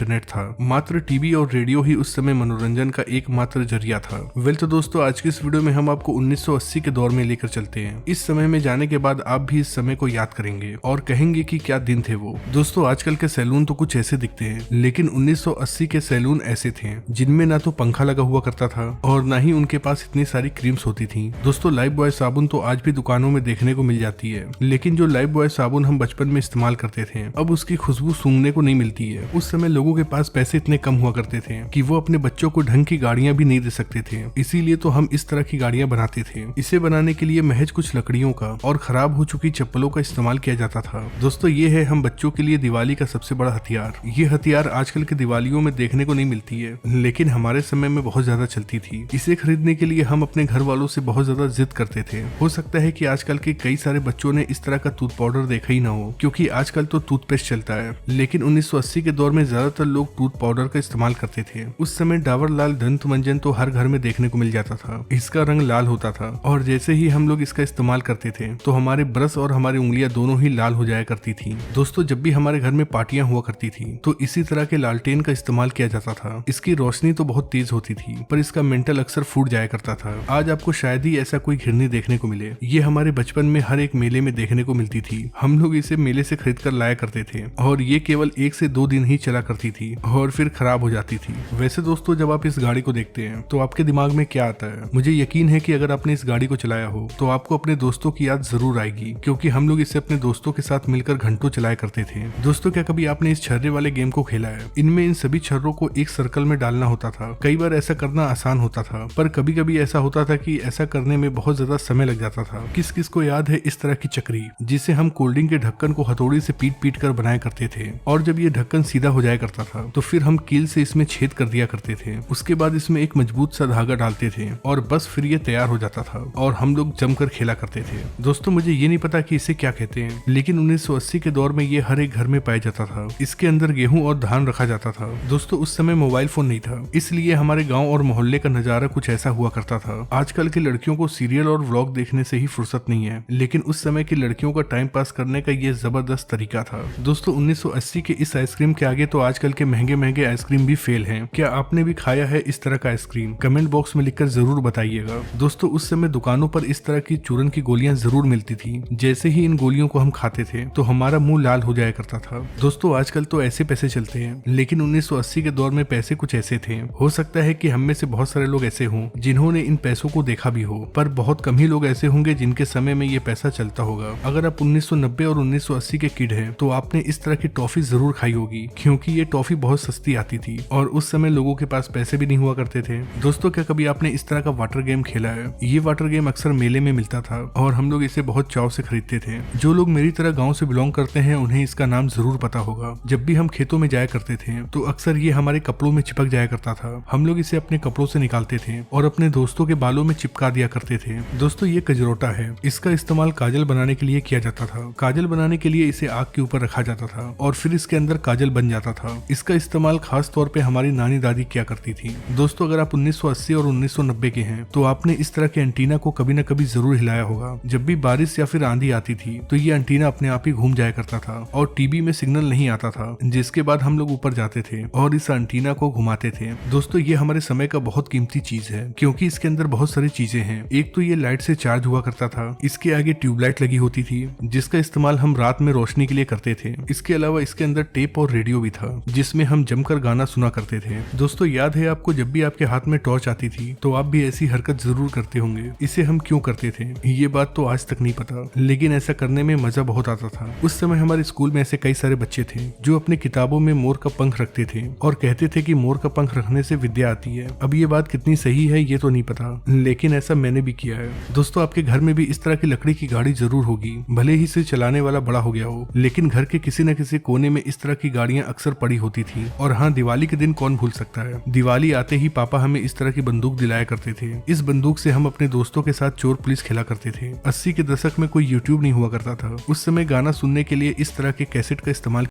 Internet था। मात्र TV और रेडियो ही उस समय मनोरंजन का एकमात्र जरिया था। वेल तो दोस्तों, आज की इस वीडियो में हम आपको 1980 के दौर में लेकर चलते हैं। इस समय में जाने के बाद आप भी इस समय को याद करेंगे और कहेंगे कि क्या दिन थे वो। दोस्तों, आजकल के सैलून तो कुछ ऐसे दिखते हैं, लेकिन 1980 के सैलून ऐसे थे जिनमें ना तो पंखा लगा हुआ करता था और ना ही उनके पास इतनी सारी क्रीम्स होती थी। दोस्तों, लाइफ बॉय साबुन तो आज भी दुकानों में देखने को मिल जाती है, लेकिन जो लाइफ बॉय साबुन हम बचपन में इस्तेमाल करते थे अब उसकी खुशबू सूंघने को नहीं मिलती है। उस समय लोगों के पास पैसे इतने कम हुआ करते थे कि वो अपने बच्चों को ढंग की गाड़ियां भी नहीं दे सकते थे, इसीलिए तो हम इस तरह की गाड़ियां बनाते थे। इसे बनाने के लिए महज कुछ लकड़ियों का और खराब हो चुकी चप्पलों का इस्तेमाल किया जाता था। दोस्तों, ये है हम बच्चों के लिए दिवाली का सबसे बड़ा हथियार। ये हथियार आजकल के दिवालियों में देखने को नहीं मिलती है, लेकिन हमारे समय में बहुत ज्यादा चलती थी। इसे खरीदने के लिए हम अपने घर वालों से बहुत ज्यादा जिद करते थे। हो सकता है कि आजकल के कई सारे बच्चों ने इस तरह का टूथ पाउडर देखा ही ना हो, क्योंकि आजकल तो टूथपेस्ट चलता है, लेकिन 1980 के दौर में ज्यादातर लोग टूथ पाउडर का इस्तेमाल करते थे। उस समय डाबर लाल दंत मंजन तो हर घर में देखने को मिल जाता था। इसका रंग लाल होता था और जैसे ही हम लोग इसका इस्तेमाल करते थे तो हमारे ब्रश और हमारी उंगलियां दोनों ही लाल हो जाया करती थी। दोस्तों, जब भी हमारे घर में पार्टियां हुआ करती थी तो इसी तरह के लालटेन का इस्तेमाल किया जाता था। इसकी रोशनी तो बहुत तेज होती थी, पर इसका मेंटल अक्सर फूट जाया करता था। आज आपको शायद ही ऐसा कोई घिरनी देखने को मिले। ये हमारे बचपन में हर एक मेले में देखने को मिलती थी। हम लोग इसे मेले से खरीद कर लाया करते थे और ये केवल 1 से 2 दिन ही चला करती थी और फिर खराब हो जाती थी। वैसे दोस्तों, जब आप इस गाड़ी को देखते हैं तो आपके दिमाग में क्या आता है? मुझे यकीन है कि अगर आपने इस गाड़ी को चलाया हो तो आपको अपने दोस्तों की याद जरूर आएगी, क्योंकि हम लोग इसे अपने दोस्तों के साथ मिलकर घंटों चलाया करते थे। दोस्तों, क्या कभी आपने इस छर्रे वाले गेम को खेला है? इनमें इन सभी छर्रों को एक सर्कल में डालना होता था। कई बार ऐसा करना आसान होता था, पर कभी कभी ऐसा होता था कि ऐसा करने में बहुत ज्यादा समय लग जाता था। किस किस को याद है इस तरह की चक्री, जिसे हम कोल्ड ड्रिंक के ढक्कन को हथौड़ी से पीट पीट कर बनाया करते थे, और जब ये ढक्कन सीधा हो जाया करता था तो फिर हम कील से इसमें छेद कर दिया करते थे। उसके बाद इसमें एक मजबूत सा धागा डालते थे और बस फिर ये तैयार हो जाता था और हम लोग जमकर खेला करते थे। दोस्तों, मुझे ये नहीं पता कि इसे क्या कहते हैं, लेकिन 1980 के दौर में ये हर एक घर में पाया जाता था। इसके अंदर गेहूं और धान रखा जाता था। दोस्तों, उस समय मोबाइल फोन नहीं था, इसलिए हमारे गाँव और मोहल्ले का नजारा कुछ ऐसा हुआ करता था। आजकल की लड़कियों को सीरियल और व्लॉग देखने से ही फुर्सत नहीं है, लेकिन उस समय की लड़कियों का टाइम पास करने का ये जबरदस्त तरीका था। दोस्तों, 1980 के इस आइसक्रीम के आगे तो आजकल के महंगे महंगे आइसक्रीम भी फेल हैं। क्या आपने भी खाया है इस तरह का आइसक्रीम? कमेंट बॉक्स में लिखकर जरूर बताइएगा। दोस्तों, उस समय दुकानों पर इस तरह की चूरन की गोलियां जरूर मिलती थी। जैसे ही इन गोलियों को हम खाते थे तो हमारा मुंह लाल हो जाया करता था। दोस्तों, आजकल तो ऐसे पैसे चलते हैं, लेकिन 1980 के दौर में पैसे कुछ ऐसे थे। हो सकता है कि हम में से बहुत सारे लोग ऐसे हों जिन्होंने इन पैसों को देखा भी हो, पर बहुत कम ही लोग ऐसे होंगे जिनके समय में ये पैसा चलता होगा। अगर आप 1990 और 1980 के किड हैं तो आपने इस तरह की टॉफी जरूर खाई होगी, क्योंकि ये टॉफी बहुत सस्ती आती थी और उस समय लोगों के पास पैसे भी नहीं हुआ करते थे। दोस्तों, क्या कभी आपने इस तरह का वाटर गेम खेला है? ये वाटर गेम अक्सर मेले में मिलता था और हम लोग इसे बहुत चाव से खरीदते थे। जो लोग मेरी तरह गांव से बिलोंग करते हैं उन्हें इसका नाम जरूर पता होगा। जब भी हम खेतों में जाया करते थे तो अक्सर ये हमारे कपड़ों में चिपक जाया करता था। हम लोग इसे अपने कपड़ों से निकालते थे और अपने दोस्तों के बालों में चिपका दिया करते थे। दोस्तों, ये कजरोटा है। इसका इस्तेमाल काजल बनाने के लिए किया जाता था। काजल बनाने के लिए इसे आग के ऊपर रखा जाता था और फिर इसके अंदर काजल बन जाता था। इसका इस्तेमाल खास तौर पे हमारी नानी दादी किया करती थी। दोस्तों, अगर आप 1980 और 1990 के हैं तो आपने इस तरह के एंटीना को कभी न कभी जरूर हिलाया होगा। जब भी बारिश या फिर आंधी आती थी तो ये एंटीना अपने आप ही घूम जाया करता था और टीवी में सिग्नल नहीं आता था, जिसके बाद हम लोग ऊपर जाते थे और इस एंटीना को घुमाते थे। दोस्तों, ये हमारे समय का बहुत कीमती चीज है, क्योंकि इसके अंदर बहुत सारी चीजें हैं। एक तो ये लाइट से चार्ज हुआ करता था। इसके आगे ट्यूबलाइट लगी होती थी जिसका इस्तेमाल हम रात में रोशनी के लिए करते थे। इसके अलावा इसके अंदर टेप और रेडियो भी था जिसमें हम जमकर गाना सुना करते थे। दोस्तों, याद है आपको जब भी आपके हाथ में टॉर्च आती थी तो आप भी ऐसी हरकत जरूर करते होंगे। इसे हम क्यों करते थे ये बात तो आज तक नहीं पता, लेकिन ऐसा करने में मजा बहुत आता था। उस समय हमारे स्कूल में ऐसे कई सारे बच्चे थे जो अपने किताबों में मोर का पंख रखते थे और कहते थे कि मोर का पंख रखने से विद्या आती है। अब ये बात कितनी सही है ये तो नहीं पता, लेकिन ऐसा मैंने भी किया है। दोस्तों, आपके घर में भी इस तरह की लकड़ी की गाड़ी जरूर होगी, भले ही इसे चलाने वाला बड़ा हो गया हो, लेकिन घर के किसी न किसी कोने में इस तरह की गाड़ियां अक्सर पड़ी होती थी। और हाँ, दिवाली के दिन कौन भूल सकता है, दिवाली आते ही पापा हमें इस तरह की बंदूक दिलाया करते थे। इस बंदूक से हम अपने दोस्तों के साथ चोर पुलिस खेला करते थे। 80 के दशक में कोई यूट्यूब नहीं हुआ करता था। उस समय गाना सुनने के लिए इस तरह के कैसेट का इस्तेमाल